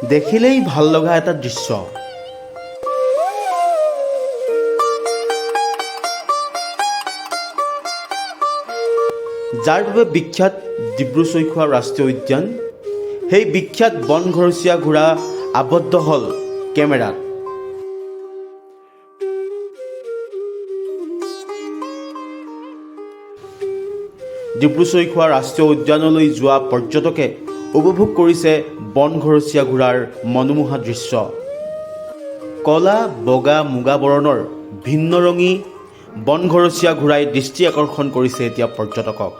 দেখিলেই ভাল লগা এটা দৃশ্য। যাৰ বাবে বিখ্যাত ডিব্ৰু-চৈখোৱা ৰাষ্ট্ৰীয় উদ্যান, সেই বিখ্যাত বনঘৰচীয়া ঘোঁৰা আবদ্ধ হ'ল কেমেৰাত। ডিব্ৰু-চৈখোৱা ৰাষ্ট্ৰীয় উদ্যানলৈ যোৱা পৰ্যটকে উপভোগ কৰিছে বনঘৰচীয়া ঘোঁৰাৰ মনোমোহা দৃশ্য। কলা, বগা, মুগা বৰণৰ ভিন্নৰঙী বনঘৰচীয়া ঘোঁৰাই দৃষ্টি আকৰ্ষণ কৰিছে এতিয়া পৰ্যটকক।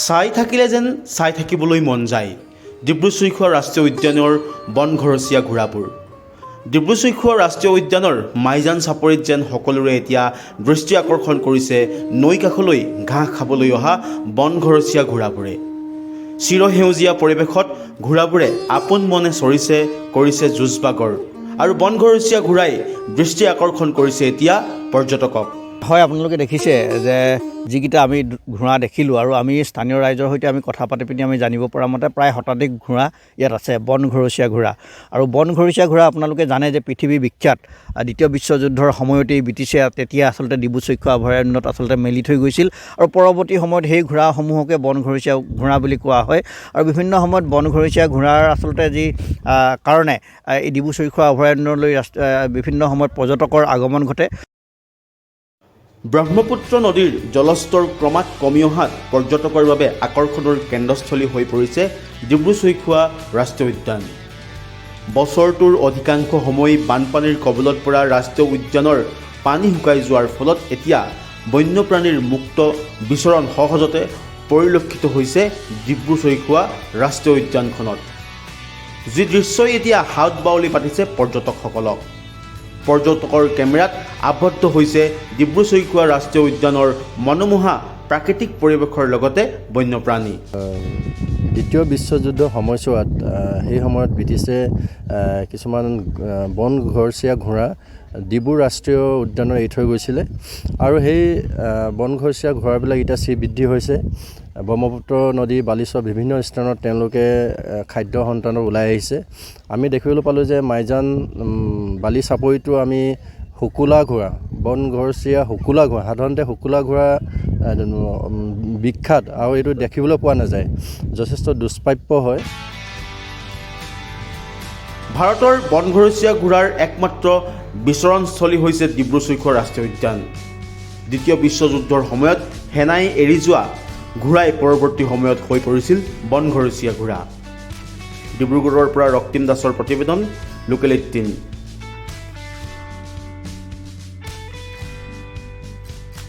চাই থাকিলে যেন চাই থাকিবলৈ মন যায় ডিব্ৰু-চৈখোৱা ৰাষ্ট্ৰীয় উদ্যানৰ বনঘৰচীয়া ঘোঁৰাবোৰ। ডিব্ৰু-চৈখোৱা ৰাষ্ট্ৰীয় উদ্যানৰ মাইজান চাপৰিত যেন সকলোৰে এতিয়া দৃষ্টি আকৰ্ষণ কৰিছে নৈ কাষলৈ ঘাঁহ খাবলৈ অহা বনঘৰচীয়া ঘোঁৰাবোৰে। চিৰসেউজীয়া পৰিৱেশত ঘোঁৰাবোৰে আপোন মনে চৰিছে, কৰিছে যুঁজ বাগৰ, আৰু বনঘৰচীয়া ঘোঁৰাই দৃষ্টি আকৰ্ষণ কৰিছে এতিয়া পৰ্যটকক। হয়, আপোনালোকে দেখিছে যে যিকেইটা আমি ঘোঁৰা দেখিলোঁ, আৰু আমি স্থানীয় ৰাইজৰ সৈতে আমি কথা পাতি পিনি আমি জানিব পৰা মতে প্ৰায় শতাধিক ঘোঁৰা ইয়াত আছে, বনঘৰচীয়া ঘোঁৰা। আৰু বনঘৰচীয়া ঘোঁৰা আপোনালোকে জানে যে পৃথিৱী বিখ্যাত। দ্বিতীয় বিশ্বযুদ্ধৰ সময়তেই ব্ৰিটিছে তেতিয়া আচলতে ডিব্ৰু-চৈখোৱা অভয়াৰণ্যত আচলতে মেলি থৈ গৈছিল, আৰু পৰৱৰ্তী সময়ত সেই ঘোঁৰাসমূহকে বনঘৰচীয়া ঘোঁৰা বুলি কোৱা হয়। আৰু বিভিন্ন সময়ত বনঘৰচীয়া ঘোঁৰাৰ আচলতে যি কাৰণে এই ডিব্ৰু-চৈখোৱা অভয়াৰণ্যলৈ বিভিন্ন সময়ত পৰ্যটকৰ আগমন ঘটে। ব্ৰহ্মপুত্ৰ নদীৰ জলস্তৰ ক্ৰমাৎ কমি অহাত পৰ্যটকৰ বাবে আকৰ্ষণৰ কেন্দ্ৰস্থলী হৈ পৰিছে ডিব্ৰু-চৈখোৱা ৰাষ্ট্ৰীয় উদ্যান। বছৰটোৰ অধিকাংশ সময় বানপানীৰ কবলত পৰা ৰাষ্ট্ৰীয় উদ্যানৰ পানী শুকাই যোৱাৰ ফলত এতিয়া বন্যপ্ৰাণীৰ মুক্ত বিচৰণ সহজতে পৰিলক্ষিত হৈছে ডিব্ৰু-চৈখোৱা ৰাষ্ট্ৰীয় উদ্যানখনত, যি দৃশ্যই এতিয়া হাত বাউলি পাতিছে পৰ্যটকসকলক। পৰ্যটকৰ কেমেৰাত আবদ্ধ হৈছে ডিব্ৰু-চৈখোৱা ৰাষ্ট্ৰীয় উদ্যানৰ মনোমোহা প্ৰাকৃতিক পৰিৱেশৰ লগতে বন্যপ্ৰাণী। দ্বিতীয় বিশ্বযুদ্ধৰ সময়ছোৱাত সেই সময়ত ব্ৰিটিছে কিছুমান বনঘৰচীয়া ঘোঁৰা ডিব্ৰু ৰাষ্ট্ৰীয় উদ্যানত এৰি থৈ গৈছিলে, আৰু সেই বনঘৰচীয়া ঘোঁৰাবিলাক এতিয়া শ্ৰীবৃদ্ধি হৈছে। ব্ৰহ্মপুত্ৰ নদীৰ বালিচৰ বিভিন্ন স্থানত তেওঁলোকে খাদ্য সন্ধানত ওলাই আহিছে। আমি দেখিবলৈ পালোঁ যে মাইজান বালি চাপৰিতো আমি শুকুলা ঘোঁৰা, বনঘৰচীয়া শুকুলা ঘোঁৰা, সাধাৰণতে শুকুলা ঘোঁৰা বিখ্যাত, আৰু এইটো দেখিবলৈ পোৱা নাযায়, যথেষ্ট দুষ্প্ৰাপ্য হয়। ভাৰতৰ বনঘৰচীয়া ঘোঁৰাৰ একমাত্ৰ বিচৰণস্থলী হৈছে ডিব্ৰু-চৈখোৱা ৰাষ্ট্ৰীয় উদ্যান। দ্বিতীয় বিশ্বযুদ্ধৰ সময়ত সেনাই এৰি যোৱা ঘোঁৰাই পৰৱৰ্তী সময়ত হৈ পৰিছিল বনঘৰচীয়া ঘোঁৰা। ডিব্ৰুগড়ৰ পৰা ৰক্তিম দাসৰ প্ৰতিবেদন, লোকেল 18।